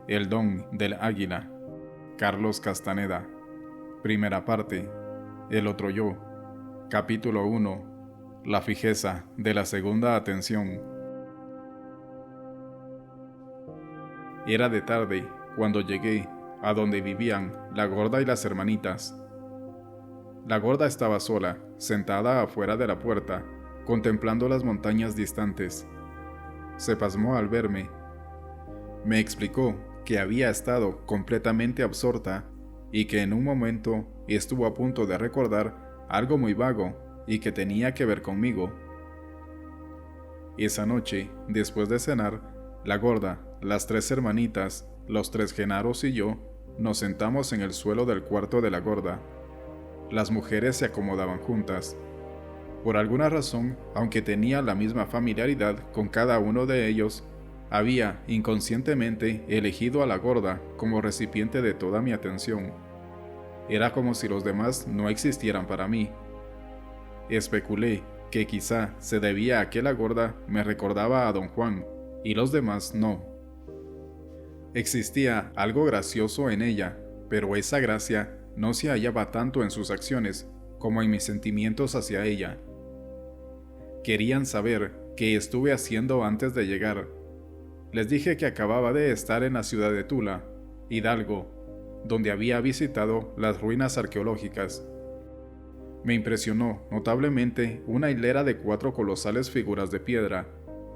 El don del águila. Carlos Castaneda. Primera parte. El otro yo. Capítulo 1. La fijeza de la segunda atención. Era de tarde cuando llegué a donde vivían la gorda y las hermanitas. La gorda estaba sola, sentada afuera de la puerta, contemplando las montañas distantes. Se pasmó al verme. Me explicó que había estado completamente absorta y que en un momento estuvo a punto de recordar algo muy vago y que tenía que ver conmigo. Esa noche, después de cenar, la gorda, las tres hermanitas, los tres Genaros y yo nos sentamos en el suelo del cuarto de la gorda. Las mujeres se acomodaban juntas. Por alguna razón, aunque tenía la misma familiaridad con cada uno de ellos, había inconscientemente elegido a la gorda como recipiente de toda mi atención. Era como si los demás no existieran para mí. Especulé que quizá se debía a que la gorda me recordaba a don Juan y los demás no. Existía algo gracioso en ella, pero esa gracia no se hallaba tanto en sus acciones como en mis sentimientos hacia ella. Querían saber qué estuve haciendo antes de llegar. Les dije que acababa de estar en la ciudad de Tula, Hidalgo, donde había visitado las ruinas arqueológicas. Me impresionó notablemente una hilera de 4 colosales figuras de piedra,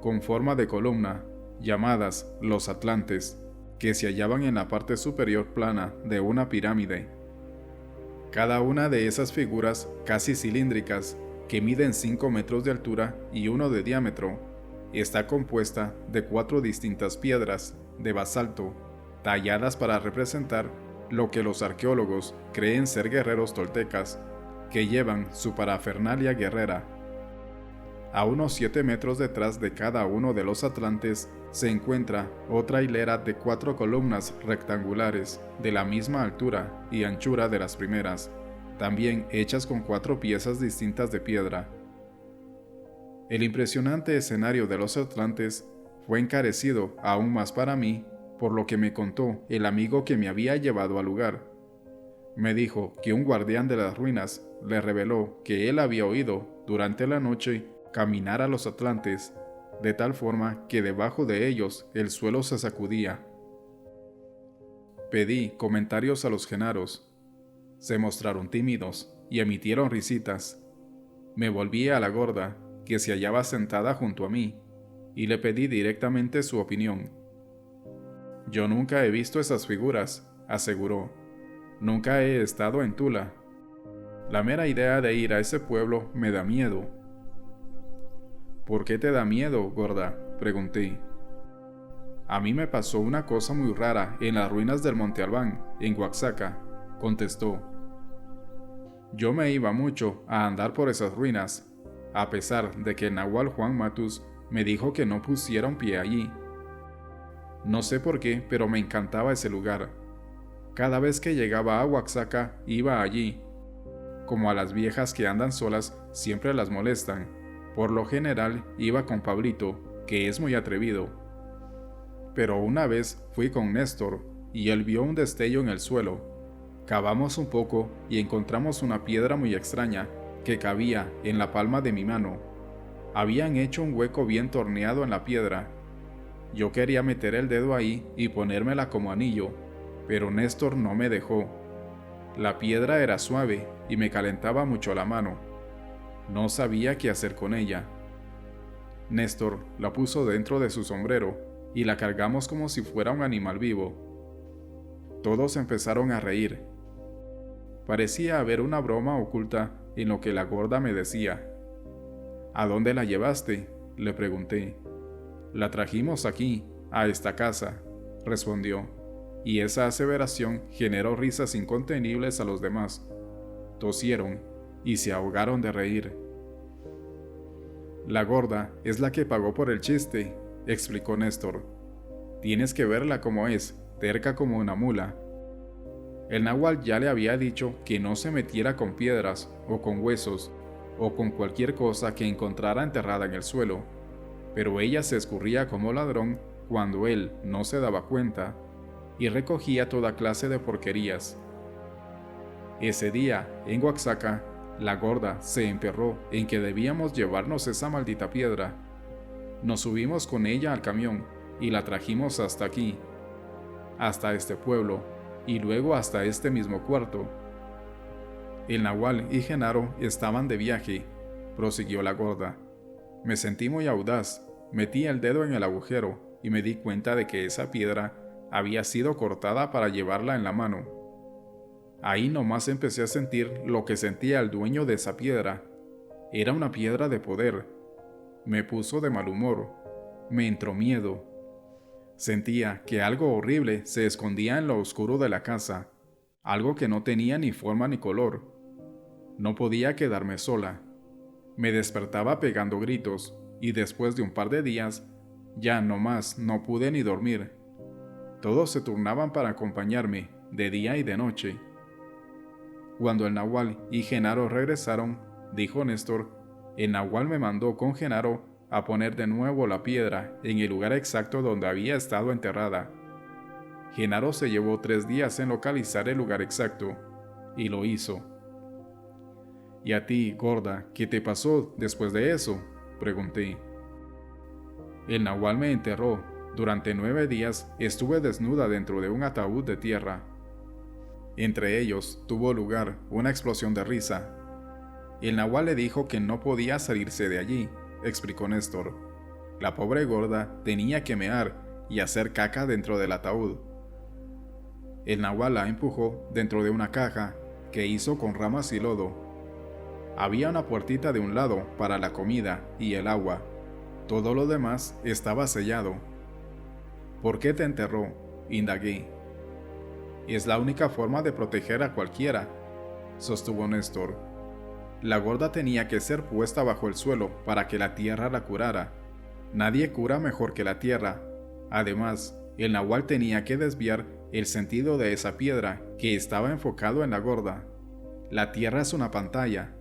con forma de columna, llamadas los Atlantes, que se hallaban en la parte superior plana de una pirámide. Cada una de esas figuras casi cilíndricas, que miden 5 metros de altura y 1 de diámetro, está compuesta de 4 distintas piedras de basalto, talladas para representar lo que los arqueólogos creen ser guerreros toltecas, que llevan su parafernalia guerrera. A unos 7 metros detrás de cada uno de los atlantes se encuentra otra hilera de 4 columnas rectangulares de la misma altura y anchura de las primeras, también hechas con 4 piezas distintas de piedra. El impresionante escenario de los Atlantes fue encarecido aún más para mí por lo que me contó el amigo que me había llevado al lugar. Me dijo que un guardián de las ruinas le reveló que él había oído durante la noche caminar a los Atlantes, de tal forma que debajo de ellos el suelo se sacudía. Pedí comentarios a los Genaros. Se mostraron tímidos y emitieron risitas. Me volví a la gorda, que se hallaba sentada junto a mí, y le pedí directamente su opinión. «Yo nunca he visto esas figuras», aseguró. «Nunca he estado en Tula. La mera idea de ir a ese pueblo me da miedo». «¿Por qué te da miedo, gorda?», pregunté. «A mí me pasó una cosa muy rara en las ruinas del Monte Albán, en Oaxaca», contestó. «Yo me iba mucho a andar por esas ruinas, a pesar de que el nahual Juan Matus me dijo que no pusiera un pie allí. No sé por qué, pero me encantaba ese lugar. Cada vez que llegaba a Oaxaca, iba allí. Como a las viejas que andan solas siempre las molestan, por lo general iba con Pablito, que es muy atrevido. Pero una vez fui con Néstor, y él vio un destello en el suelo. Cavamos un poco y encontramos una piedra muy extraña, que cabía en la palma de mi mano. Habían hecho un hueco bien torneado en la piedra. Yo quería meter el dedo ahí y ponérmela como anillo, pero Néstor no me dejó. La piedra era suave y me calentaba mucho la mano. No sabía qué hacer con ella. Néstor la puso dentro de su sombrero y la cargamos como si fuera un animal vivo. Todos empezaron a reír. Parecía haber una broma oculta en lo que la gorda me decía. «¿A dónde la llevaste?», le pregunté. «La trajimos aquí, a esta casa», respondió, y esa aseveración generó risas incontenibles a los demás. Tosieron y se ahogaron de reír. «La gorda es la que pagó por el chiste», explicó Néstor. «Tienes que verla como es, terca como una mula. El nahual ya le había dicho que no se metiera con piedras o con huesos o con cualquier cosa que encontrara enterrada en el suelo, pero ella se escurría como ladrón cuando él no se daba cuenta. y recogía toda clase de porquerías. Ese día, en Oaxaca, la gorda se emperró en que debíamos llevarnos esa maldita piedra. Nos subimos con ella al camión y la trajimos hasta aquí, hasta este pueblo, y luego hasta este mismo cuarto. El Nahual y Genaro estaban de viaje, prosiguió la gorda. Me sentí muy audaz, metí el dedo en el agujero y me di cuenta de que esa piedra había sido cortada para llevarla en la mano. Ahí nomás empecé a sentir lo que sentía el dueño de esa piedra. Era una piedra de poder. Me puso de mal humor. Me entró miedo. Sentía que algo horrible se escondía en lo oscuro de la casa, algo que no tenía ni forma ni color. No podía quedarme sola. Me despertaba pegando gritos, y después de un par de días, ya nomás no pude ni dormir. Todos se turnaban para acompañarme, de día y de noche. Cuando el Nahual y Genaro regresaron, dijo Néstor, el Nahual me mandó con Genaro a poner de nuevo la piedra en el lugar exacto donde había estado enterrada. Genaro se llevó 3 días en localizar el lugar exacto, y lo hizo. ¿Y a ti, gorda, qué te pasó después de eso?, pregunté. El Nahual me enterró. Durante 9 días estuve desnuda dentro de un ataúd de tierra. Entre ellos tuvo lugar una explosión de risa. El Nahual le dijo que no podía salirse de allí, explicó Néstor. La pobre gorda tenía que mear y hacer caca dentro del ataúd. El Nahual la empujó dentro de una caja que hizo con ramas y lodo. Había una puertita de un lado para la comida y el agua. Todo lo demás estaba sellado. ¿Por qué te enterró?, indagué. Es la única forma de proteger a cualquiera, sostuvo Néstor. La gorda tenía que ser puesta bajo el suelo para que la tierra la curara. Nadie cura mejor que la tierra. Además, el Nahual tenía que desviar el sentido de esa piedra que estaba enfocado en la gorda. La tierra es una pantalla.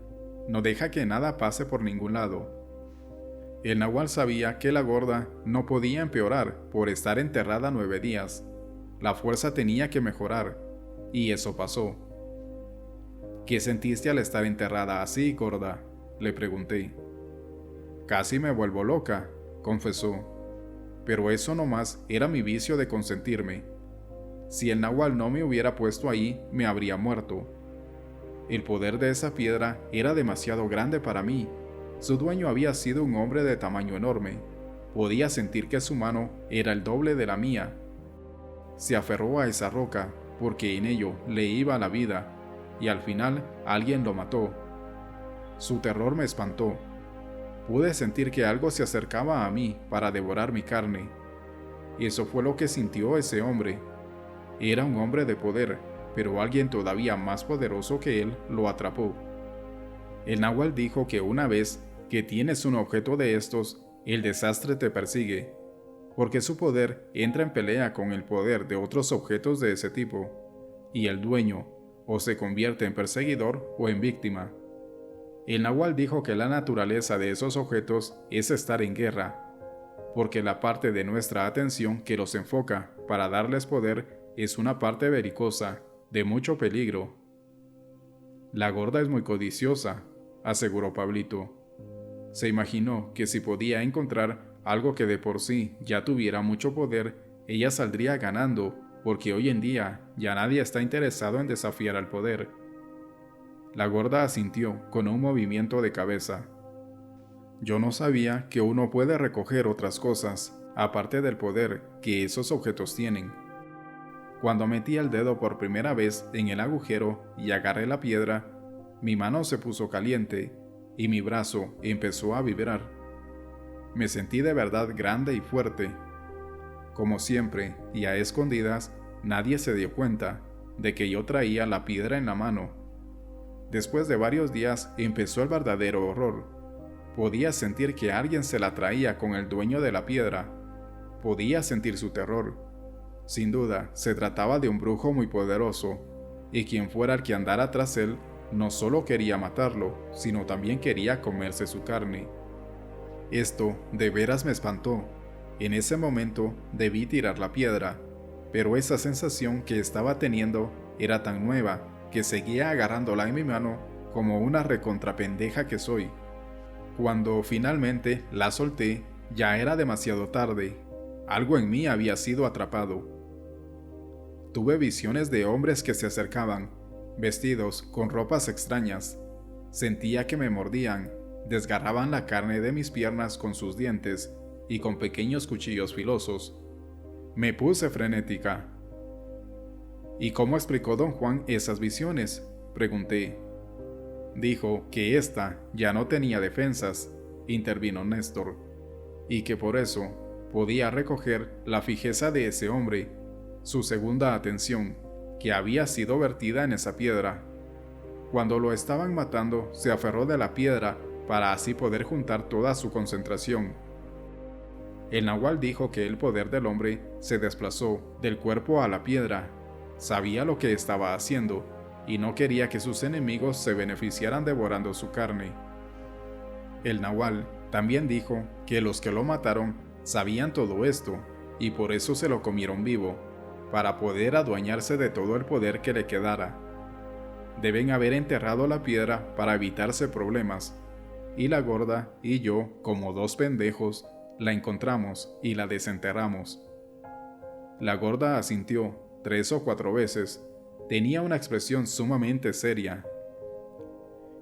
No deja que nada pase por ningún lado. El Nahual sabía que la gorda no podía empeorar por estar enterrada 9 días. La fuerza tenía que mejorar, y eso pasó. ¿Qué sentiste al estar enterrada así, gorda?, le pregunté. Casi me vuelvo loca, confesó. Pero eso nomás era mi vicio de consentirme. Si el Nahual no me hubiera puesto ahí, me habría muerto. El poder de esa piedra era demasiado grande para mí. Su dueño había sido un hombre de tamaño enorme. Podía sentir que su mano era el doble de la mía. Se aferró a esa roca porque en ello le iba la vida, y al final alguien lo mató. Su terror me espantó. Pude sentir que algo se acercaba a mí para devorar mi carne. Eso fue lo que sintió ese hombre. Era un hombre de poder, pero alguien todavía más poderoso que él lo atrapó. El Nahual dijo que una vez que tienes un objeto de estos, el desastre te persigue, porque su poder entra en pelea con el poder de otros objetos de ese tipo, y el dueño o se convierte en perseguidor o en víctima. El Nahual dijo que la naturaleza de esos objetos es estar en guerra, porque la parte de nuestra atención que los enfoca para darles poder es una parte belicosa, de mucho peligro. La gorda es muy codiciosa, aseguró Pablito. Se imaginó que si podía encontrar algo que de por sí ya tuviera mucho poder, ella saldría ganando, porque hoy en día ya nadie está interesado en desafiar al poder. La gorda asintió con un movimiento de cabeza. Yo no sabía que uno puede recoger otras cosas, aparte del poder que esos objetos tienen. Cuando metí el dedo por primera vez en el agujero y agarré la piedra, mi mano se puso caliente y mi brazo empezó a vibrar. Me sentí de verdad grande y fuerte. Como siempre, y a escondidas, nadie se dio cuenta de que yo traía la piedra en la mano. Después de varios días empezó el verdadero horror. Podía sentir que alguien se la traía con el dueño de la piedra. Podía sentir su terror. Sin duda, se trataba de un brujo muy poderoso, y quien fuera el que andara tras él, no solo quería matarlo, sino también quería comerse su carne. Esto de veras me espantó. En ese momento debí tirar la piedra. pero esa sensación que estaba teniendo era tan nueva que seguía agarrándola en mi mano como una recontrapendeja que soy. Cuando finalmente la solté, ya era demasiado tarde. Algo en mí había sido atrapado. Tuve visiones de hombres que se acercaban, vestidos con ropas extrañas. Sentía que me mordían, desgarraban la carne de mis piernas con sus dientes y con pequeños cuchillos filosos. Me puse frenética. ¿Y cómo explicó don Juan esas visiones?, pregunté. Dijo que ésta ya no tenía defensas, intervino Néstor, y que por eso podía recoger la fijeza de ese hombre, su segunda atención, que había sido vertida en esa piedra. Cuando lo estaban matando, se aferró de la piedra para así poder juntar toda su concentración. El nahual dijo que el poder del hombre se desplazó del cuerpo a la piedra. Sabía lo que estaba haciendo y no quería que sus enemigos se beneficiaran devorando su carne. El nahual también dijo que los que lo mataron sabían todo esto y por eso se lo comieron vivo, para poder adueñarse de todo el poder que le quedara. Deben haber enterrado la piedra para evitarse problemas, y la gorda y yo, como dos pendejos, la encontramos y la desenterramos. La gorda asintió 3 o 4 veces. Tenía una expresión sumamente seria.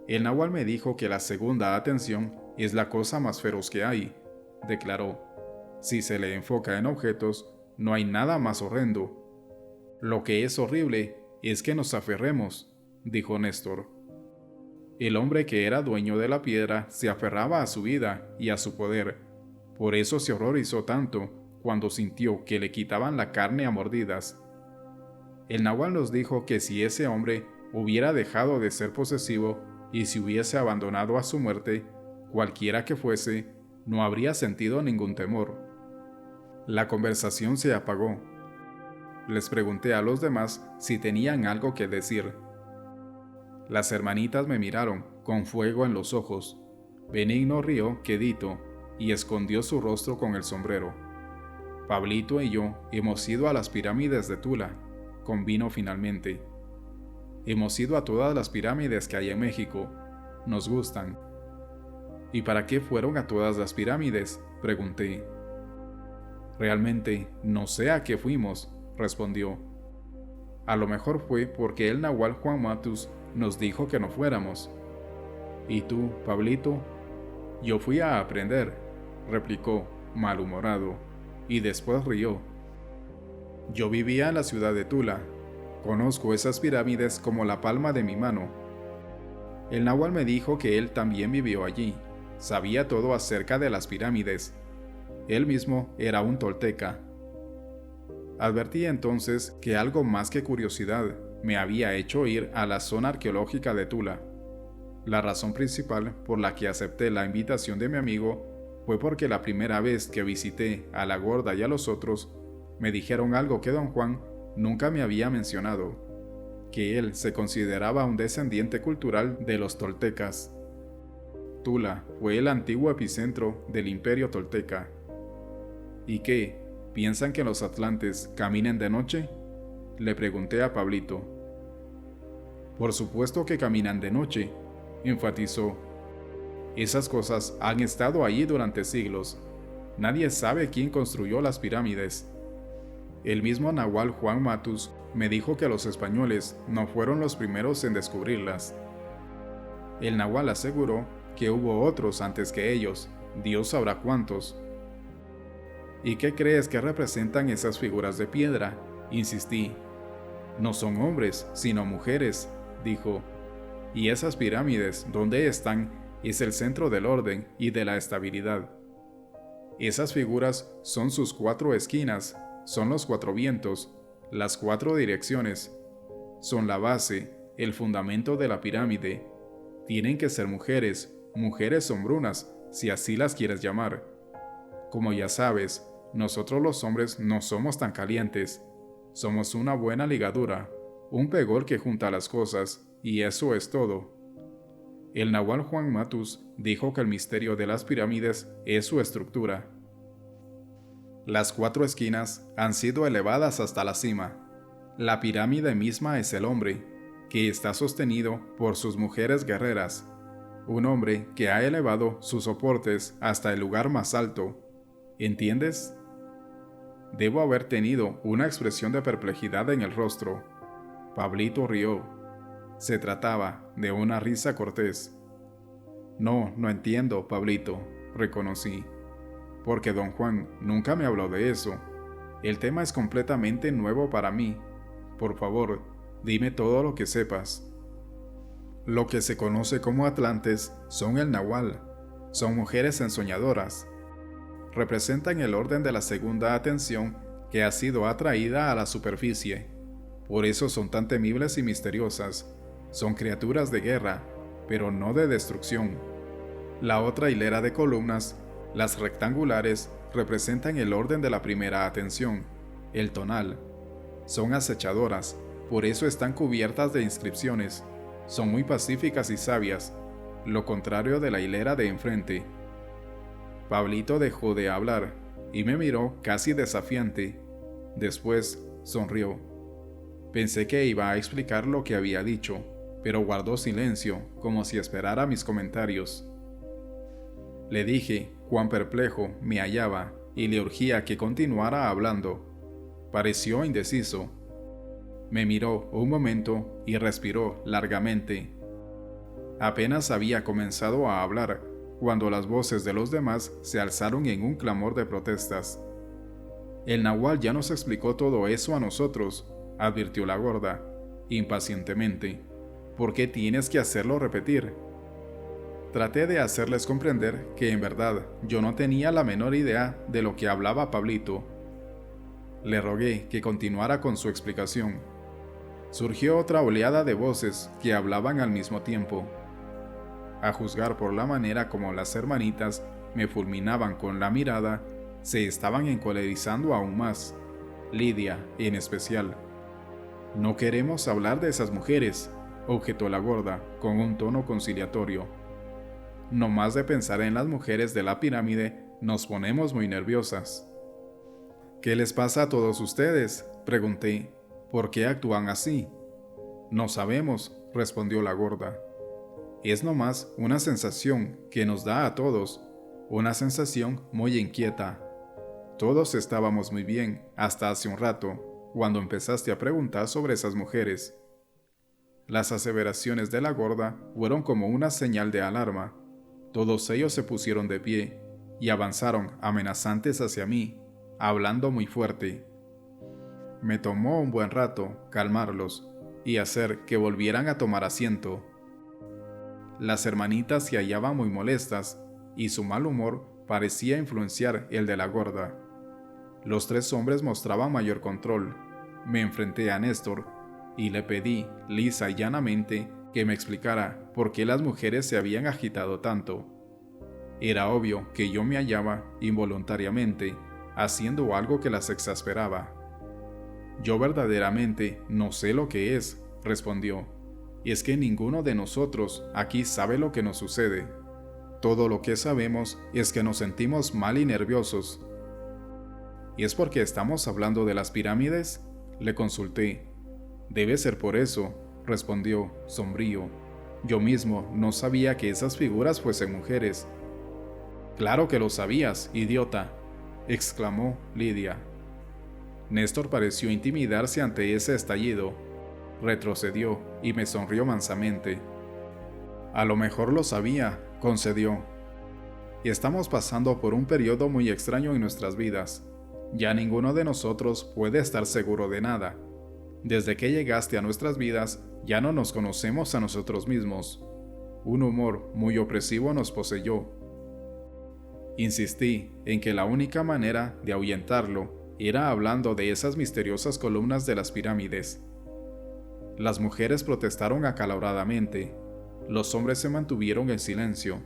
El nahual me dijo que la segunda atención es la cosa más feroz que hay, declaró. Si se le enfoca en objetos, no hay nada más horrendo. Lo que es horrible es que nos aferremos, dijo Néstor. El hombre que era dueño de la piedra se aferraba a su vida y a su poder. Por eso se horrorizó tanto cuando sintió que le quitaban la carne a mordidas. El nahual nos dijo que si ese hombre hubiera dejado de ser posesivo y si hubiese abandonado a su muerte, cualquiera que fuese, no habría sentido ningún temor. La conversación se apagó. Les pregunté a los demás si tenían algo que decir. Las hermanitas me miraron con fuego en los ojos. Benigno rió quedito y escondió su rostro con el sombrero. Pablito y yo hemos ido a las pirámides de Tula, convino finalmente. Hemos ido a todas las pirámides que hay en México. Nos gustan. ¿Y para qué fueron a todas las pirámides?, pregunté. Realmente no sé a qué fuimos, respondió. A lo mejor fue porque el nahual Juan Matus nos dijo que no fuéramos. ¿Y tú, Pablito? Yo fui a aprender, replicó, malhumorado, y después rió. Yo vivía en la ciudad de Tula. Conozco esas pirámides como la palma de mi mano. El nahual me dijo que él también vivió allí. Sabía todo acerca de las pirámides. Él mismo era un tolteca. Advertí entonces que algo más que curiosidad me había hecho ir a la zona arqueológica de Tula. La razón principal por la que acepté la invitación de mi amigo fue porque la primera vez que visité a la gorda y a los otros, me dijeron algo que don Juan nunca me había mencionado, que él se consideraba un descendiente cultural de los toltecas. Tula fue el antiguo epicentro del imperio tolteca. ¿Y qué? ¿Piensan que los atlantes caminen de noche?, le pregunté a Pablito. Por supuesto que caminan de noche, enfatizó. Esas cosas han estado allí durante siglos. Nadie sabe quién construyó las pirámides. El mismo nahual Juan Matus me dijo que los españoles no fueron los primeros en descubrirlas. El nahual aseguró que hubo otros antes que ellos, Dios sabrá cuántos. ¿Y qué crees que representan esas figuras de piedra?, insistí. No son hombres, sino mujeres, dijo. Y esas pirámides, donde están, es el centro del orden y de la estabilidad. Esas figuras son sus 4 esquinas, son los 4 vientos, las 4 direcciones. Son la base, el fundamento de la pirámide. Tienen que ser mujeres, mujeres sombrunas, si así las quieres llamar. Como ya sabes, nosotros los hombres no somos tan calientes. Somos una buena ligadura, un pegol que junta las cosas, y eso es todo. El nahual Juan Matus dijo que el misterio de las pirámides es su estructura. Las 4 esquinas han sido elevadas hasta la cima. La pirámide misma es el hombre, que está sostenido por sus mujeres guerreras. Un hombre que ha elevado sus soportes hasta el lugar más alto. ¿Entiendes? Debo haber tenido una expresión de perplejidad en el rostro. Pablito rió. Se trataba de una risa cortés. No entiendo, Pablito, reconocí. Porque don Juan nunca me habló de eso. El tema es completamente nuevo para mí. Por favor, dime todo lo que sepas. Lo que se conoce como atlantes son el nahual. Son mujeres ensoñadoras. Representan el orden de la segunda atención que ha sido atraída a la superficie. Por eso son tan temibles y misteriosas. Son criaturas de guerra, pero no de destrucción. La otra hilera de columnas, las rectangulares, representan el orden de la primera atención, el tonal. Son acechadoras, por eso están cubiertas de inscripciones. Son muy pacíficas y sabias, lo contrario de la hilera de enfrente. Pablito dejó de hablar y me miró casi desafiante. Después sonrió. Pensé que iba a explicar lo que había dicho, pero guardó silencio, como si esperara mis comentarios. Le dije cuán perplejo me hallaba y le urgía que continuara hablando. Pareció indeciso. Me miró un momento y respiró largamente. Apenas había comenzado a hablar cuando las voces de los demás se alzaron en un clamor de protestas. El nahual ya nos explicó todo eso a nosotros, advirtió la gorda, impacientemente. ¿Por qué tienes que hacerlo repetir? Traté de hacerles comprender que en verdad yo no tenía la menor idea de lo que hablaba Pablito. Le rogué que continuara con su explicación. Surgió otra oleada de voces que hablaban al mismo tiempo. A juzgar por la manera como las hermanitas me fulminaban con la mirada, se estaban encolerizando aún más, Lidia en especial. No queremos hablar de esas mujeres, objetó la gorda con un tono conciliatorio. No más de pensar en las mujeres de la pirámide nos ponemos muy nerviosas. ¿Qué les pasa a todos ustedes?, pregunté. ¿Por qué actúan así? No sabemos, respondió la gorda. Es nomás una sensación que nos da a todos, una sensación muy inquieta. Todos estábamos muy bien hasta hace un rato, cuando empezaste a preguntar sobre esas mujeres. Las aseveraciones de la gorda fueron como una señal de alarma. Todos ellos se pusieron de pie y avanzaron amenazantes hacia mí, hablando muy fuerte. Me tomó un buen rato calmarlos y hacer que volvieran a tomar asiento. Las hermanitas se hallaban muy molestas y su mal humor parecía influenciar el de la gorda. Los 3 hombres mostraban mayor control. Me enfrenté a Néstor y le pedí, lisa y llanamente, que me explicara por qué las mujeres se habían agitado tanto. Era obvio que yo me hallaba, involuntariamente, haciendo algo que las exasperaba. Yo verdaderamente no sé lo que es, respondió. Y es que ninguno de nosotros aquí sabe lo que nos sucede. Todo lo que sabemos es que nos sentimos mal y nerviosos. ¿Y es porque estamos hablando de las pirámides?, le consulté. Debe ser por eso, respondió, sombrío. Yo mismo no sabía que esas figuras fuesen mujeres. Claro que lo sabías, idiota, exclamó Lidia. Néstor pareció intimidarse ante ese estallido. Retrocedió y me sonrió mansamente. A lo mejor lo sabía, concedió. Y estamos pasando por un periodo muy extraño en nuestras vidas. Ya ninguno de nosotros puede estar seguro de nada. Desde que llegaste a nuestras vidas, ya no nos conocemos a nosotros mismos. Un humor muy opresivo nos poseyó. Insistí en que la única manera de ahuyentarlo era hablando de esas misteriosas columnas de las pirámides. Las mujeres protestaron acaloradamente. Los hombres se mantuvieron en silencio.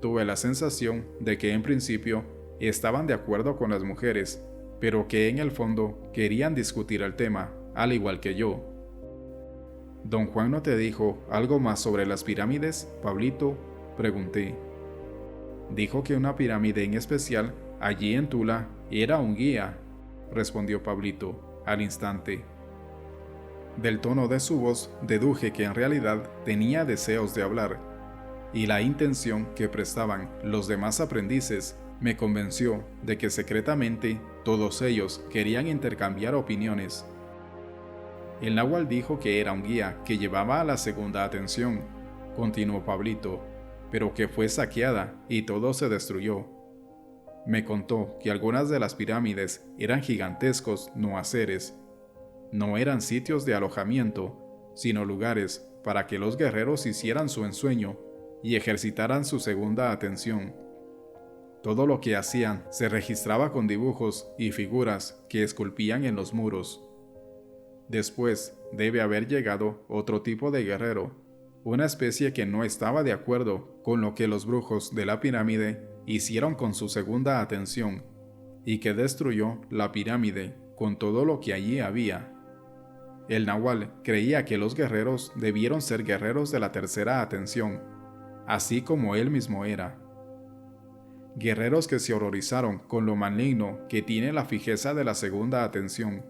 Tuve la sensación de que en principio estaban de acuerdo con las mujeres, pero que en el fondo querían discutir el tema, al igual que yo. ¿Don Juan no te dijo algo más sobre las pirámides, Pablito?, pregunté. Dijo que una pirámide en especial, allí en Tula, Era un guía, respondió Pablito al instante. Del tono de su voz deduje que en realidad tenía deseos de hablar, y la intención que prestaban los demás aprendices me convenció de que secretamente todos ellos querían intercambiar opiniones. El náhuatl dijo que era un guía que llevaba a la segunda atención, continuó Pablito, pero que fue saqueada y todo se destruyó. Me contó que algunas de las pirámides eran gigantescos noaceres. No eran sitios de alojamiento, sino lugares para que los guerreros hicieran su ensueño y ejercitaran su segunda atención. Todo lo que hacían se registraba con dibujos y figuras que esculpían en los muros. Después debe haber llegado otro tipo de guerrero, una especie que no estaba de acuerdo con lo que los brujos de la pirámide hicieron con su segunda atención, y que destruyó la pirámide con todo lo que allí había. El náhuatl creía que los guerreros debieron ser guerreros de la tercera atención, así como él mismo era. Guerreros que se horrorizaron con lo maligno que tiene la fijeza de la segunda atención.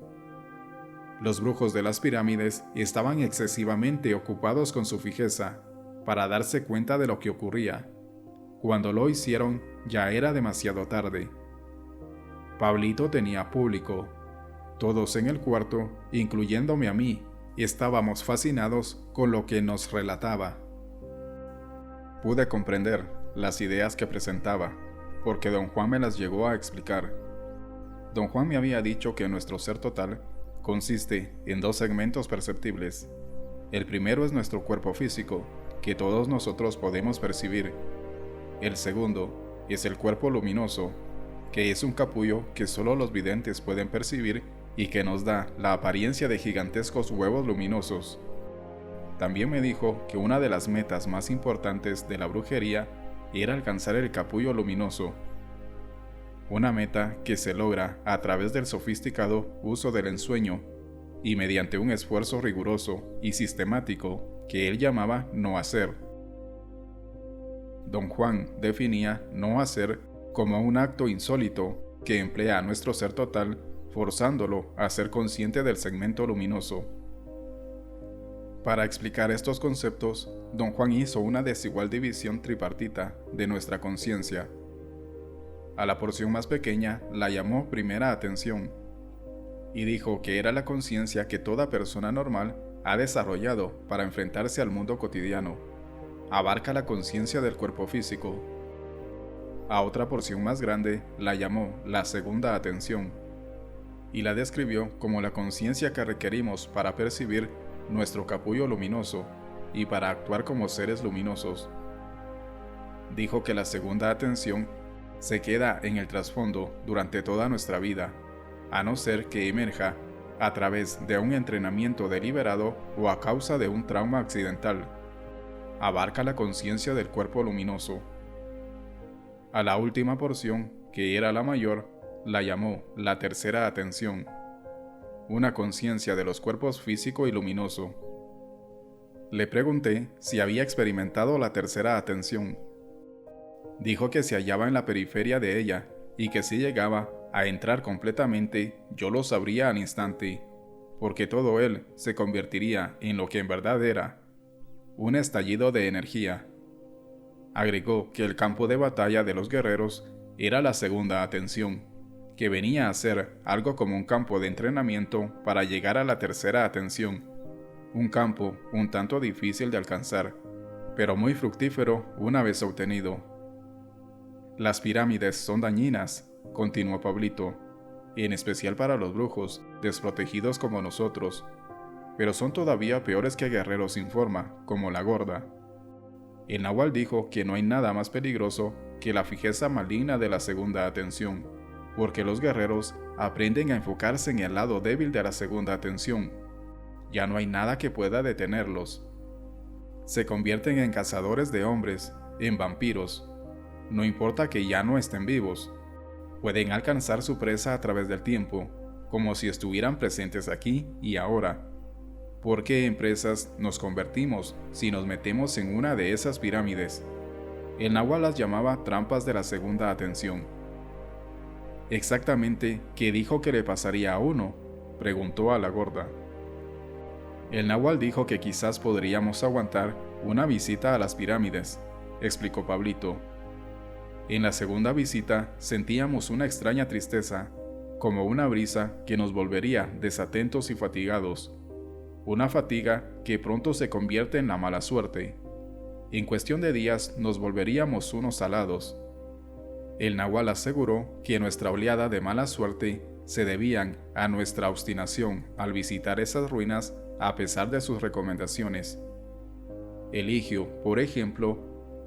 Los brujos de las pirámides estaban excesivamente ocupados con su fijeza para darse cuenta de lo que ocurría. Cuando lo hicieron, ya era demasiado tarde. Pablito tenía público. Todos en el cuarto, incluyéndome a mí, estábamos fascinados con lo que nos relataba. Pude comprender las ideas que presentaba, porque don Juan me las llegó a explicar. Don Juan me había dicho que nuestro ser total consiste en dos segmentos perceptibles. El primero es nuestro cuerpo físico, que todos nosotros podemos percibir. El segundo es el cuerpo luminoso, que es un capullo que solo los videntes pueden percibir y que nos da la apariencia de gigantescos huevos luminosos. También me dijo que una de las metas más importantes de la brujería era alcanzar el capullo luminoso. Una meta que se logra a través del sofisticado uso del ensueño y mediante un esfuerzo riguroso y sistemático que él llamaba no hacer. Don Juan definía no hacer como un acto insólito que emplea a nuestro ser total forzándolo a ser consciente del segmento luminoso. Para explicar estos conceptos, don Juan hizo una desigual división tripartita de nuestra conciencia. A la porción más pequeña la llamó primera atención, y dijo que era la conciencia que toda persona normal ha desarrollado para enfrentarse al mundo cotidiano. Abarca la conciencia del cuerpo físico. A otra porción más grande la llamó la segunda atención, y la describió como la conciencia que requerimos para percibir nuestro capullo luminoso y para actuar como seres luminosos. Dijo que la segunda atención se queda en el trasfondo durante toda nuestra vida, a no ser que emerja a través de un entrenamiento deliberado o a causa de un trauma accidental. Abarca la conciencia del cuerpo luminoso. A la última porción, que era la mayor, la llamó la tercera atención, una conciencia de los cuerpos físico y luminoso. Le pregunté si había experimentado la tercera atención. Dijo que se hallaba en la periferia de ella y que si llegaba a entrar completamente, yo lo sabría al instante, porque todo él se convertiría en lo que en verdad era, un estallido de energía. Agregó que el campo de batalla de los guerreros era la segunda atención, que venía a ser algo como un campo de entrenamiento para llegar a la tercera atención, un campo un tanto difícil de alcanzar, pero muy fructífero una vez obtenido. Las pirámides son dañinas, continuó Pablito, en especial para los brujos, desprotegidos como nosotros, pero son todavía peores que guerreros sin forma, como la gorda. El náhuatl dijo que no hay nada más peligroso que la fijeza maligna de la segunda atención, porque los guerreros aprenden a enfocarse en el lado débil de la segunda atención. Ya no hay nada que pueda detenerlos. Se convierten en cazadores de hombres, en vampiros. No importa que ya no estén vivos. Pueden alcanzar su presa a través del tiempo, como si estuvieran presentes aquí y ahora. ¿Por qué en presas nos convertimos si nos metemos en una de esas pirámides? El náhuatl las llamaba trampas de la segunda atención. «¿Exactamente qué dijo que le pasaría a uno?», preguntó a la gorda. «El nahual dijo que quizás podríamos aguantar una visita a las pirámides», explicó Pablito. En la segunda visita sentíamos una extraña tristeza, como una brisa que nos volvería desatentos y fatigados. Una fatiga que pronto se convierte en la mala suerte. En cuestión de días nos volveríamos unos alados. El nahual aseguró que nuestra oleada de mala suerte se debían a nuestra obstinación al visitar esas ruinas a pesar de sus recomendaciones. Eligio, por ejemplo,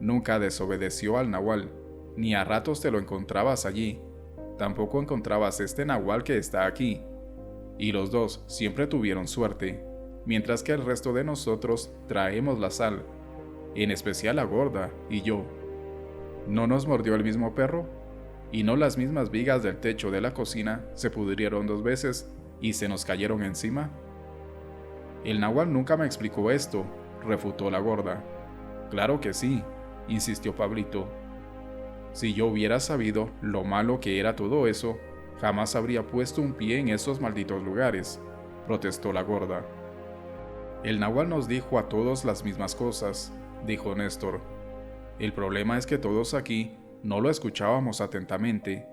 nunca desobedeció al nahual, ni a ratos te lo encontrabas allí. Tampoco encontrabas este nahual que está aquí. Y los dos siempre tuvieron suerte, mientras que el resto de nosotros traemos la sal, en especial la gorda y yo. ¿No nos mordió el mismo perro? ¿Y no las mismas vigas del techo de la cocina se pudrieron 2 veces y se nos cayeron encima? El nahual nunca me explicó esto, refutó la gorda. Claro que sí, insistió Pablito. Si yo hubiera sabido lo malo que era todo eso, jamás habría puesto un pie en esos malditos lugares, protestó la gorda. El nahual nos dijo a todos las mismas cosas, dijo Néstor. El problema es que todos aquí no lo escuchábamos atentamente,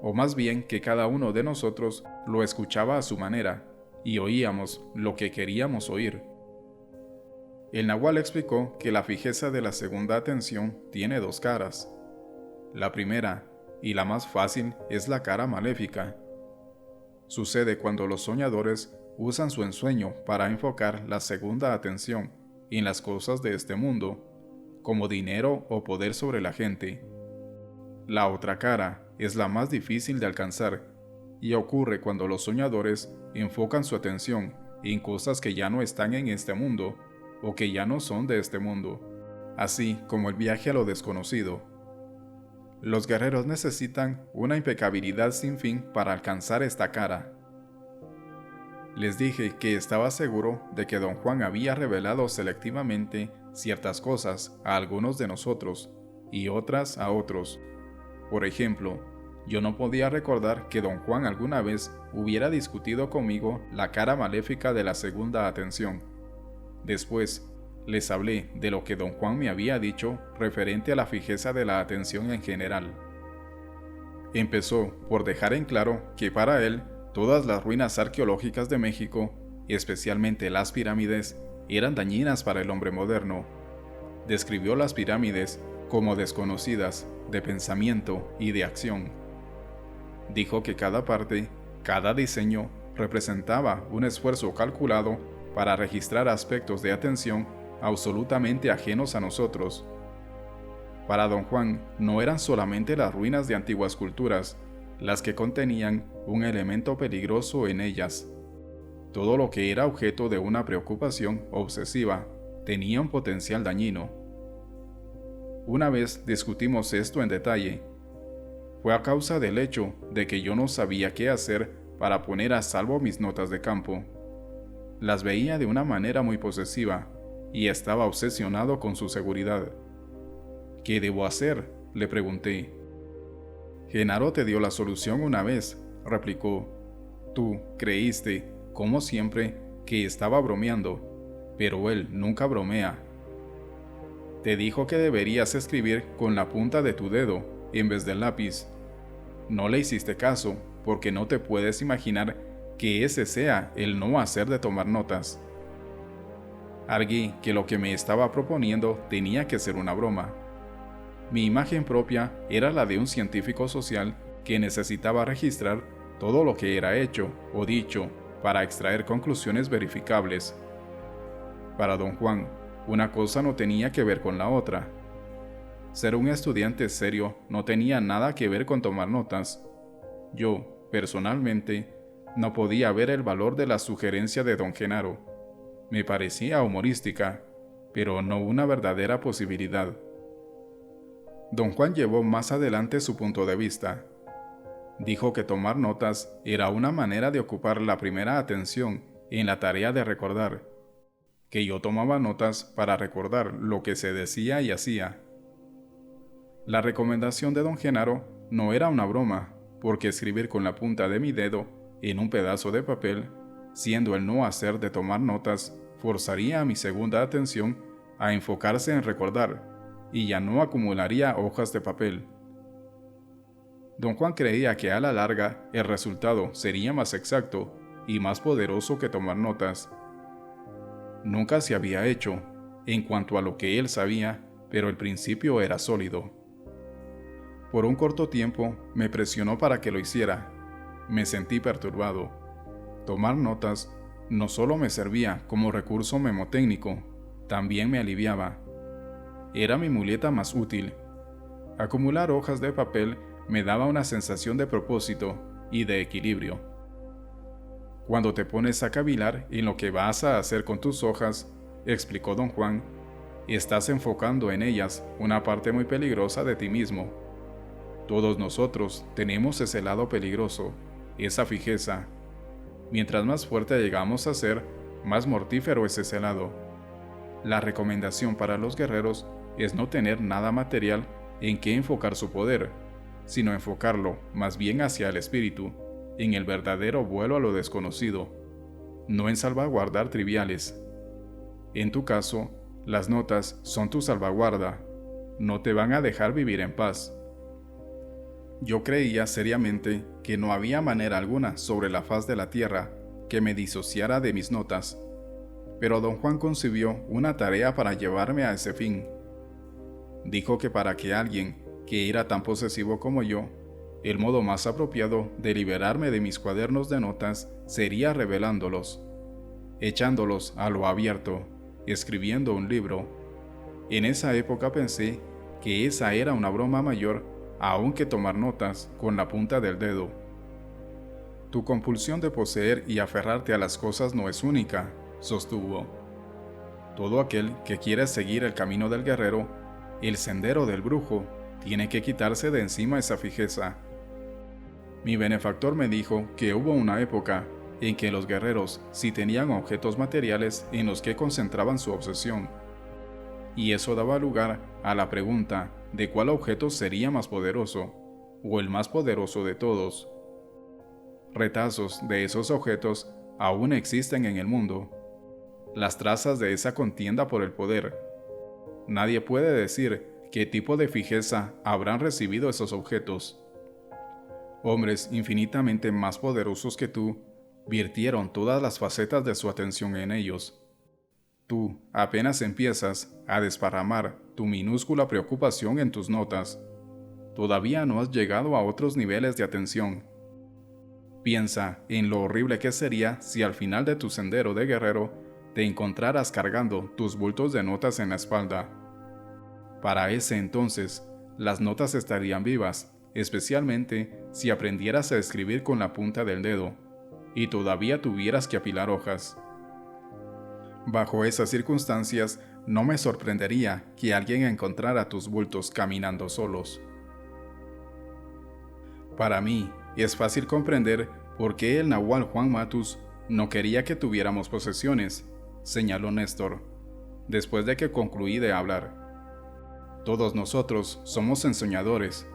o más bien que cada uno de nosotros lo escuchaba a su manera, y oíamos lo que queríamos oír. El nahual explicó que la fijeza de la segunda atención tiene 2 caras. La primera, y la más fácil, es la cara maléfica. Sucede cuando los soñadores usan su ensueño para enfocar la segunda atención en las cosas de este mundo, como dinero o poder sobre la gente. La otra cara es la más difícil de alcanzar, y ocurre cuando los soñadores enfocan su atención en cosas que ya no están en este mundo, o que ya no son de este mundo, así como el viaje a lo desconocido. Los guerreros necesitan una impecabilidad sin fin para alcanzar esta cara. Les dije que estaba seguro de que don Juan había revelado selectivamente ciertas cosas a algunos de nosotros y otras a otros. Por ejemplo, yo no podía recordar que don Juan alguna vez hubiera discutido conmigo la cara maléfica de la segunda atención. Después, les hablé de lo que don Juan me había dicho referente a la fijeza de la atención en general. Empezó por dejar en claro que para él todas las ruinas arqueológicas de México, especialmente las pirámides, eran dañinas para el hombre moderno. Describió las pirámides como desconocidas de pensamiento y de acción. Dijo que cada parte, cada diseño, representaba un esfuerzo calculado para registrar aspectos de atención absolutamente ajenos a nosotros. Para don Juan no eran solamente las ruinas de antiguas culturas las que contenían un elemento peligroso en ellas. Todo lo que era objeto de una preocupación obsesiva tenía un potencial dañino. Una vez discutimos esto en detalle. Fue a causa del hecho de que yo no sabía qué hacer para poner a salvo mis notas de campo. Las veía de una manera muy posesiva y estaba obsesionado con su seguridad. ¿Qué debo hacer?, le pregunté. Genaro te dio la solución una vez, replicó. Tú creíste, como siempre, que estaba bromeando, pero él nunca bromea. Te dijo que deberías escribir con la punta de tu dedo en vez del lápiz. No le hiciste caso porque no te puedes imaginar que ese sea el no hacer de tomar notas. Arguí que lo que me estaba proponiendo tenía que ser una broma. Mi imagen propia era la de un científico social que necesitaba registrar todo lo que era hecho o dicho para extraer conclusiones verificables. Para don Juan, una cosa no tenía que ver con la otra. Ser un estudiante serio no tenía nada que ver con tomar notas. Yo, personalmente, no podía ver el valor de la sugerencia de don Genaro. Me parecía humorística, pero no una verdadera posibilidad. Don Juan llevó más adelante su punto de vista. Dijo que tomar notas era una manera de ocupar la primera atención en la tarea de recordar, que yo tomaba notas para recordar lo que se decía y hacía. La recomendación de don Genaro no era una broma, porque escribir con la punta de mi dedo en un pedazo de papel, siendo el no hacer de tomar notas, forzaría a mi segunda atención a enfocarse en recordar, y ya no acumularía hojas de papel. Don Juan creía que a la larga el resultado sería más exacto y más poderoso que tomar notas. Nunca se había hecho, en cuanto a lo que él sabía, pero el principio era sólido. Por un corto tiempo me presionó para que lo hiciera. Me sentí perturbado. Tomar notas no solo me servía como recurso memotécnico, también me aliviaba. Era mi muleta más útil. Acumular hojas de papel me daba una sensación de propósito y de equilibrio. Cuando te pones a cavilar en lo que vas a hacer con tus hojas, explicó don Juan, estás enfocando en ellas una parte muy peligrosa de ti mismo. Todos nosotros tenemos ese lado peligroso, esa fijeza. Mientras más fuerte llegamos a ser, más mortífero es ese lado. La recomendación para los guerreros es no tener nada material en que enfocar su poder, sino enfocarlo más bien hacia el espíritu, en el verdadero vuelo a lo desconocido, no en salvaguardar triviales. En tu caso, las notas son tu salvaguarda, no te van a dejar vivir en paz. Yo creía seriamente que no había manera alguna sobre la faz de la tierra que me disociara de mis notas, pero don Juan concibió una tarea para llevarme a ese fin. Dijo que para que alguien que era tan posesivo como yo, el modo más apropiado de liberarme de mis cuadernos de notas sería revelándolos, echándolos a lo abierto, escribiendo un libro. En esa época pensé que esa era una broma mayor aún que tomar notas con la punta del dedo. Tu compulsión de poseer y aferrarte a las cosas no es única, sostuvo. Todo aquel que quiere seguir el camino del guerrero, el sendero del brujo, tiene que quitarse de encima esa fijeza. Mi benefactor me dijo que hubo una época en que los guerreros sí tenían objetos materiales en los que concentraban su obsesión, y eso daba lugar a la pregunta de cuál objeto sería más poderoso, o el más poderoso de todos. Retazos de esos objetos aún existen en el mundo, las trazas de esa contienda por el poder. Nadie puede decir qué tipo de fijeza habrán recibido esos objetos. Hombres infinitamente más poderosos que tú virtieron todas las facetas de su atención en ellos. Tú apenas empiezas a desparramar tu minúscula preocupación en tus notas. Todavía no has llegado a otros niveles de atención. Piensa en lo horrible que sería si al final de tu sendero de guerrero te encontraras cargando tus bultos de notas en la espalda. Para ese entonces, las notas estarían vivas, especialmente si aprendieras a escribir con la punta del dedo, y todavía tuvieras que apilar hojas. Bajo esas circunstancias, no me sorprendería que alguien encontrara tus bultos caminando solos. Para mí, es fácil comprender por qué el nahual Juan Matus no quería que tuviéramos posesiones, señaló Néstor, después de que concluí de hablar. Todos nosotros somos ensoñadores.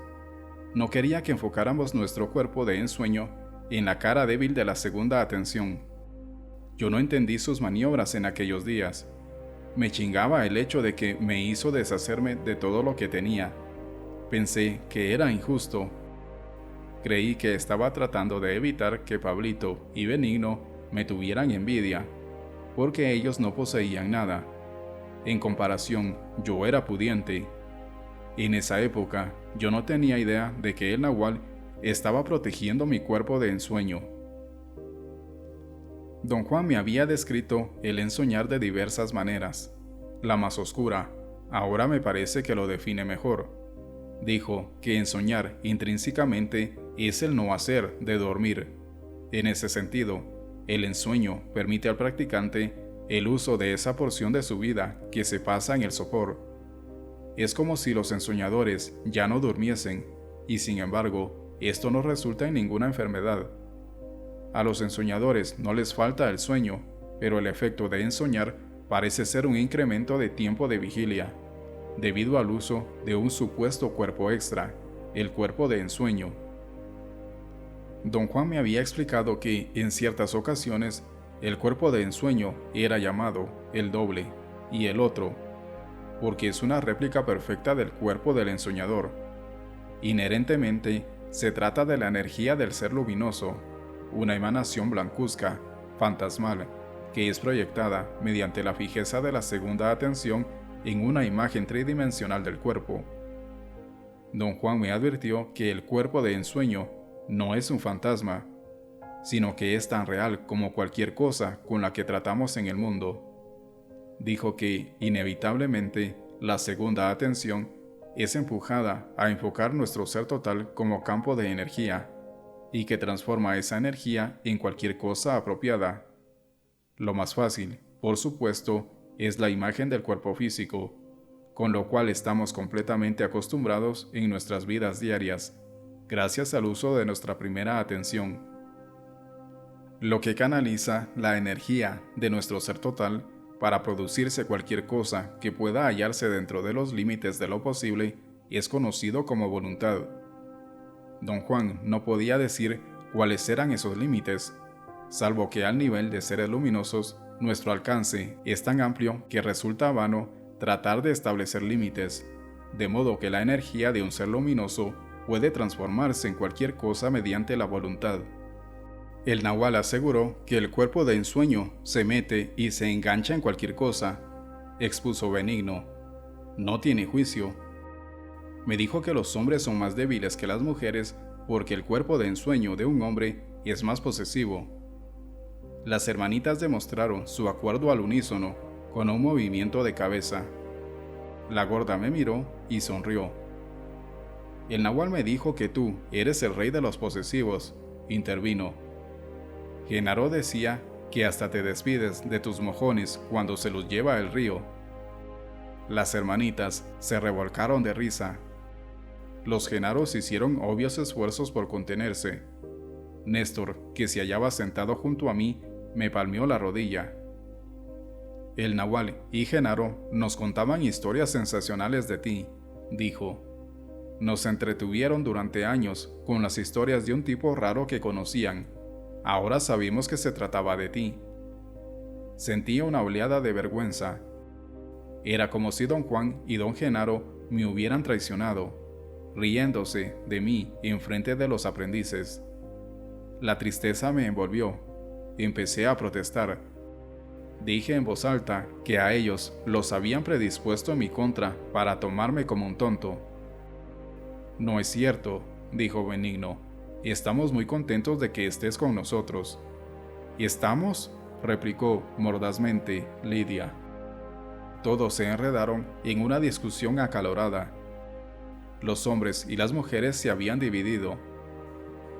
No quería que enfocáramos nuestro cuerpo de ensueño en la cara débil de la segunda atención. Yo no entendí sus maniobras en aquellos días. Me chingaba el hecho de que me hizo deshacerme de todo lo que tenía. Pensé que era injusto. Creí que estaba tratando de evitar que Pablito y Benigno me tuvieran envidia, porque ellos no poseían nada. En comparación, yo era pudiente. En esa época, yo no tenía idea de que el nahual estaba protegiendo mi cuerpo de ensueño. Don Juan me había descrito el ensoñar de diversas maneras. La más oscura, ahora me parece que lo define mejor. Dijo que ensoñar intrínsecamente es el no hacer de dormir. En ese sentido, el ensueño permite al practicante el uso de esa porción de su vida que se pasa en el sopor. Es como si los ensoñadores ya no durmiesen, y sin embargo, esto no resulta en ninguna enfermedad. A los ensoñadores no les falta el sueño, pero el efecto de ensoñar parece ser un incremento de tiempo de vigilia, debido al uso de un supuesto cuerpo extra, el cuerpo de ensueño. Don Juan me había explicado que, en ciertas ocasiones, el cuerpo de ensueño era llamado el doble y el otro, porque es una réplica perfecta del cuerpo del ensoñador. Inherentemente, se trata de la energía del ser luminoso, una emanación blancuzca, fantasmal, que es proyectada mediante la fijeza de la segunda atención en una imagen tridimensional del cuerpo. Don Juan me advirtió que el cuerpo de ensueño no es un fantasma, sino que es tan real como cualquier cosa con la que tratamos en el mundo. Dijo que, inevitablemente, la segunda atención es empujada a enfocar nuestro ser total como campo de energía, y que transforma esa energía en cualquier cosa apropiada. Lo más fácil, por supuesto, es la imagen del cuerpo físico, con lo cual estamos completamente acostumbrados en nuestras vidas diarias, gracias al uso de nuestra primera atención. Lo que canaliza la energía de nuestro ser total para producirse cualquier cosa que pueda hallarse dentro de los límites de lo posible es conocido como voluntad. Don Juan no podía decir cuáles eran esos límites, salvo que al nivel de seres luminosos, nuestro alcance es tan amplio que resulta vano tratar de establecer límites, de modo que la energía de un ser luminoso puede transformarse en cualquier cosa mediante la voluntad. El Nahual aseguró que el cuerpo de ensueño se mete y se engancha en cualquier cosa, expuso Benigno. No tiene juicio. Me dijo que los hombres son más débiles que las mujeres porque el cuerpo de ensueño de un hombre es más posesivo. Las hermanitas demostraron su acuerdo al unísono con un movimiento de cabeza. La gorda me miró y sonrió. El Nahual me dijo que tú eres el rey de los posesivos, intervino. Genaro decía que hasta te despides de tus mojones cuando se los lleva el río. Las hermanitas se revolcaron de risa. Los Genaros hicieron obvios esfuerzos por contenerse. Néstor, que se hallaba sentado junto a mí, me palmeó la rodilla. El Nahual y Genaro nos contaban historias sensacionales de ti, dijo. Nos entretuvieron durante años con las historias de un tipo raro que conocían. Ahora sabimos que se trataba de ti. Sentía una oleada de vergüenza. Era como si don Juan y don Genaro me hubieran traicionado, riéndose de mí en frente de los aprendices. La tristeza me envolvió. Empecé a protestar. Dije en voz alta que a ellos los habían predispuesto en mi contra para tomarme como un tonto. No es cierto, dijo Benigno. Estamos muy contentos de que estés con nosotros. ¿Estamos?, replicó mordazmente Lidia. Todos se enredaron en una discusión acalorada. Los hombres y las mujeres se habían dividido.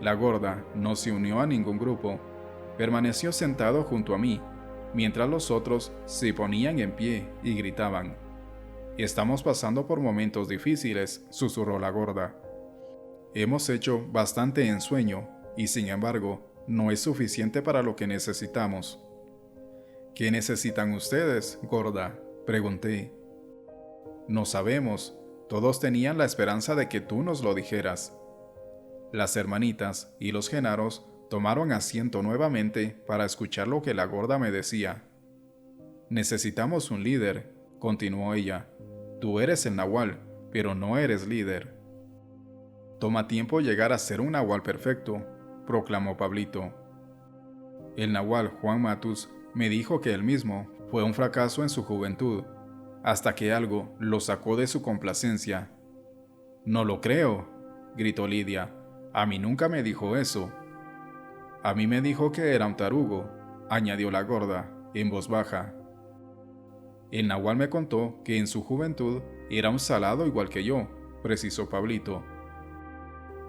La gorda no se unió a ningún grupo. Permaneció sentado junto a mí, mientras los otros se ponían en pie y gritaban. Estamos pasando por momentos difíciles, susurró la gorda. Hemos hecho bastante ensueño, y sin embargo, no es suficiente para lo que necesitamos. ¿Qué necesitan ustedes, gorda?, pregunté. No sabemos. Todos tenían la esperanza de que tú nos lo dijeras. Las hermanitas y los Genaros tomaron asiento nuevamente para escuchar lo que la gorda me decía. Necesitamos un líder, continuó ella. Tú eres el Nahual, pero no eres líder. Toma tiempo llegar a ser un Nahual perfecto, proclamó Pablito. El Nahual Juan Matus me dijo que él mismo fue un fracaso en su juventud, hasta que algo lo sacó de su complacencia. No lo creo, gritó Lidia. A mí nunca me dijo eso. A mí me dijo que era un tarugo, añadió la gorda, en voz baja. El Nahual me contó que en su juventud era un salado igual que yo, precisó Pablito.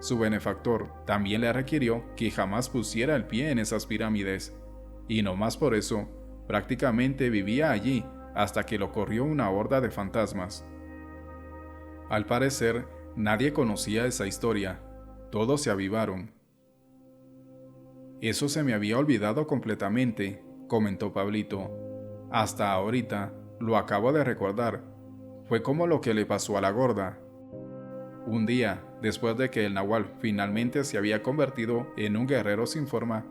Su benefactor también le requirió que jamás pusiera el pie en esas pirámides, y no más por eso, prácticamente vivía allí hasta que lo corrió una horda de fantasmas. Al parecer, nadie conocía esa historia. Todos se avivaron. Eso se me había olvidado completamente, comentó Pablito. Hasta ahorita lo acabo de recordar. Fue como lo que le pasó a la gorda. Un día, después de que el nahual finalmente se había convertido en un guerrero sin forma,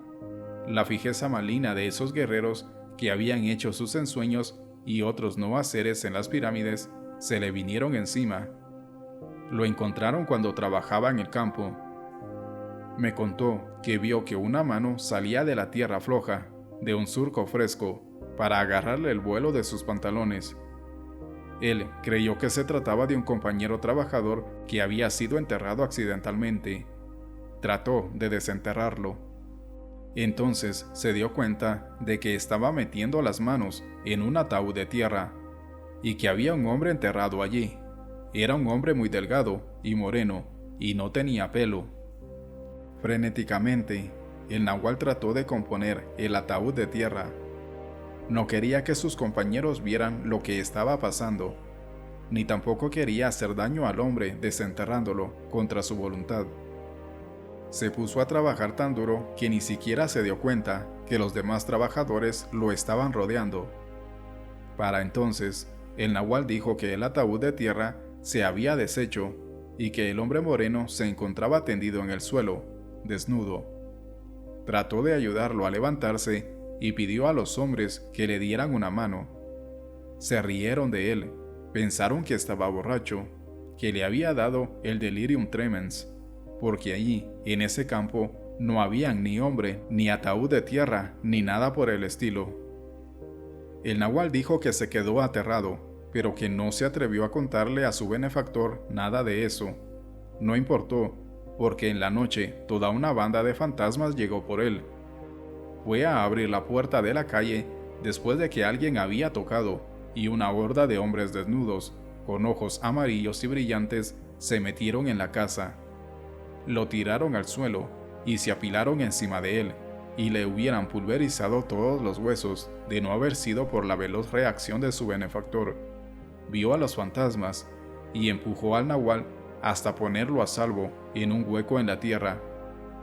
la fijeza maligna de esos guerreros que habían hecho sus ensueños y otros no haceres en las pirámides se le vinieron encima. Lo encontraron cuando trabajaba en el campo. Me contó que vio que una mano salía de la tierra floja, de un surco fresco, para agarrarle el vuelo de sus pantalones. Él creyó que se trataba de un compañero trabajador que había sido enterrado accidentalmente. Trató de desenterrarlo. Entonces se dio cuenta de que estaba metiendo las manos en un ataúd de tierra y que había un hombre enterrado allí. Era un hombre muy delgado y moreno y no tenía pelo. Frenéticamente, el nahual trató de componer el ataúd de tierra. No quería que sus compañeros vieran lo que estaba pasando, ni tampoco quería hacer daño al hombre desenterrándolo contra su voluntad. Se puso a trabajar tan duro que ni siquiera se dio cuenta que los demás trabajadores lo estaban rodeando. Para entonces, el nahual dijo que el ataúd de tierra se había deshecho y que el hombre moreno se encontraba tendido en el suelo, desnudo. Trató de ayudarlo a levantarse y pidió a los hombres que le dieran una mano. Se rieron de él, pensaron que estaba borracho, que le había dado el delirium tremens, porque allí, en ese campo, no habían ni hombre, ni ataúd de tierra, ni nada por el estilo. El nahual dijo que se quedó aterrado, pero que no se atrevió a contarle a su benefactor nada de eso. No importó, porque en la noche toda una banda de fantasmas llegó por él. Fue a abrir la puerta de la calle después de que alguien había tocado, y una horda de hombres desnudos, con ojos amarillos y brillantes, se metieron en la casa. Lo tiraron al suelo y se apilaron encima de él, y le hubieran pulverizado todos los huesos de no haber sido por la veloz reacción de su benefactor. Vio a los fantasmas y empujó al nahual hasta ponerlo a salvo en un hueco en la tierra,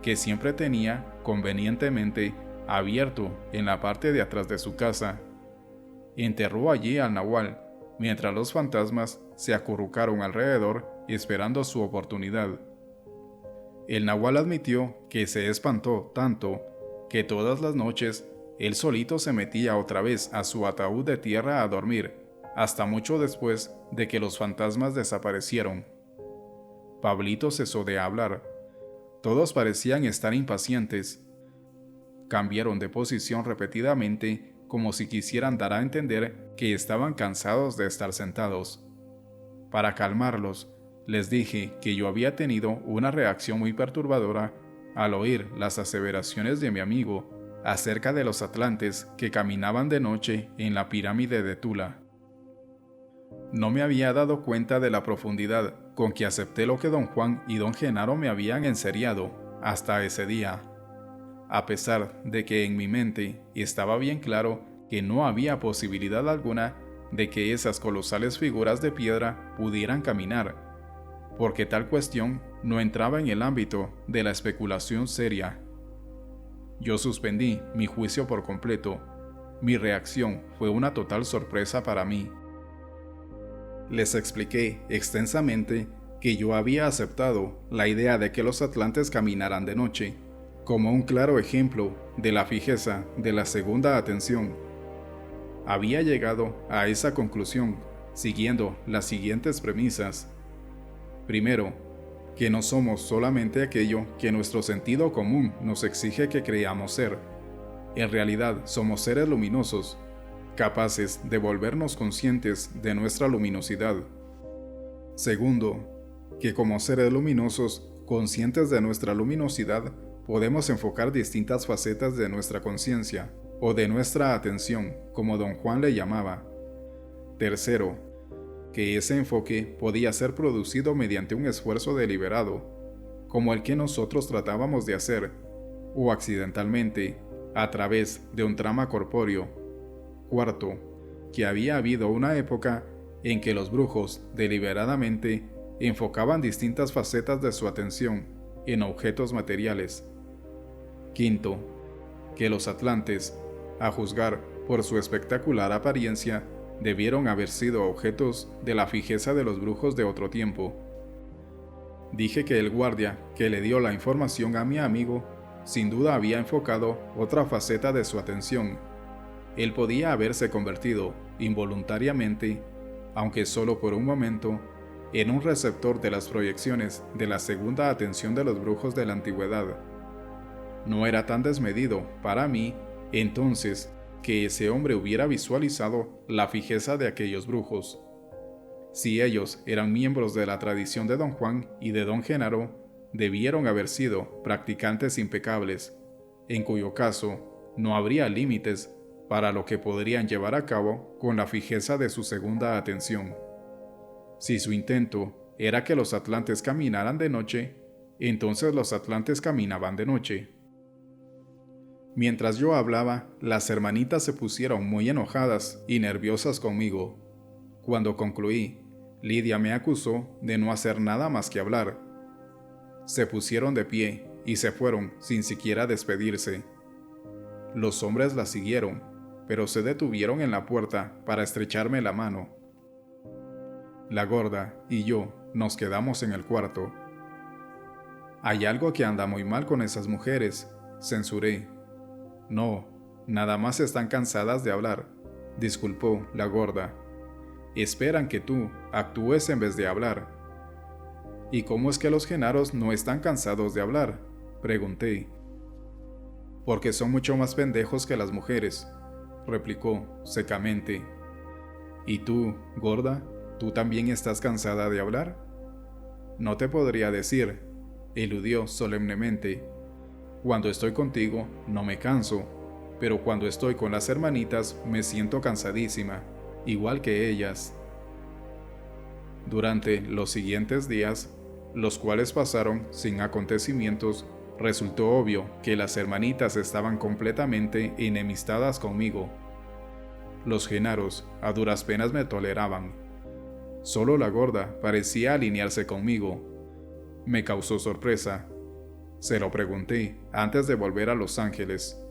que siempre tenía convenientemente abierto en la parte de atrás de su casa. Enterró allí al nahual, mientras los fantasmas se acurrucaron alrededor esperando su oportunidad. El nahual admitió que se espantó tanto que todas las noches él solito se metía otra vez a su ataúd de tierra a dormir, hasta mucho después de que los fantasmas desaparecieron. Pablito cesó de hablar. Todos parecían estar impacientes. Cambiaron de posición repetidamente como si quisieran dar a entender que estaban cansados de estar sentados. Para calmarlos, les dije que yo había tenido una reacción muy perturbadora al oír las aseveraciones de mi amigo acerca de los atlantes que caminaban de noche en la pirámide de Tula. No me había dado cuenta de la profundidad con que acepté lo que don Juan y don Genaro me habían enseriado hasta ese día, a pesar de que en mi mente estaba bien claro que no había posibilidad alguna de que esas colosales figuras de piedra pudieran caminar, porque tal cuestión no entraba en el ámbito de la especulación seria. Yo suspendí mi juicio por completo. Mi reacción fue una total sorpresa para mí. Les expliqué extensamente que yo había aceptado la idea de que los atlantes caminaran de noche, como un claro ejemplo de la fijeza de la segunda atención. Había llegado a esa conclusión siguiendo las siguientes premisas. Primero, que no somos solamente aquello que nuestro sentido común nos exige que creamos ser. En realidad somos seres luminosos, capaces de volvernos conscientes de nuestra luminosidad. Segundo, que como seres luminosos, conscientes de nuestra luminosidad, podemos enfocar distintas facetas de nuestra conciencia, o de nuestra atención, como don Juan le llamaba. Tercero, que ese enfoque podía ser producido mediante un esfuerzo deliberado, como el que nosotros tratábamos de hacer, o accidentalmente, a través de un trama corpóreo. Cuarto, que había habido una época en que los brujos deliberadamente enfocaban distintas facetas de su atención en objetos materiales. Quinto, que los atlantes, a juzgar por su espectacular apariencia, debieron haber sido objetos de la fijeza de los brujos de otro tiempo. Dije que el guardia que le dio la información a mi amigo sin duda había enfocado otra faceta de su atención. Él podía haberse convertido, involuntariamente, aunque solo por un momento, en un receptor de las proyecciones de la segunda atención de los brujos de la antigüedad. No era tan desmedido, para mí, entonces, que ese hombre hubiera visualizado la fijeza de aquellos brujos. Si ellos eran miembros de la tradición de Don Juan y de Don Genaro, debieron haber sido practicantes impecables, en cuyo caso no habría límites para lo que podrían llevar a cabo con la fijeza de su segunda atención. Si su intento era que los atlantes caminaran de noche, entonces los atlantes caminaban de noche. Mientras yo hablaba, las hermanitas se pusieron muy enojadas y nerviosas conmigo. Cuando concluí, Lidia me acusó de no hacer nada más que hablar. Se pusieron de pie y se fueron sin siquiera despedirse. Los hombres la siguieron, pero se detuvieron en la puerta para estrecharme la mano. La gorda y yo nos quedamos en el cuarto. «Hay algo que anda muy mal con esas mujeres», censuré. «No, nada más están cansadas de hablar», disculpó la gorda. «Esperan que tú actúes en vez de hablar». «¿Y cómo es que los Genaros no están cansados de hablar?», pregunté. «Porque son mucho más pendejos que las mujeres», replicó secamente. «¿Y tú, gorda, tú también estás cansada de hablar?». «No te podría decir», eludió solemnemente. «Cuando estoy contigo no me canso, pero cuando estoy con las hermanitas me siento cansadísima, igual que ellas». Durante los siguientes días, los cuales pasaron sin acontecimientos, resultó obvio que las hermanitas estaban completamente enemistadas conmigo. Los Genaros a duras penas me toleraban. Solo la gorda parecía alinearse conmigo. Me causó sorpresa. Se lo pregunté antes de volver a Los Ángeles.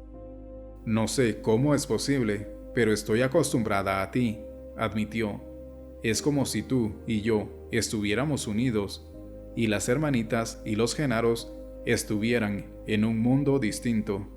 «No sé cómo es posible, pero estoy acostumbrada a ti», admitió. «Es como si tú y yo estuviéramos unidos, y las hermanitas y los Genaros estuvieran en un mundo distinto».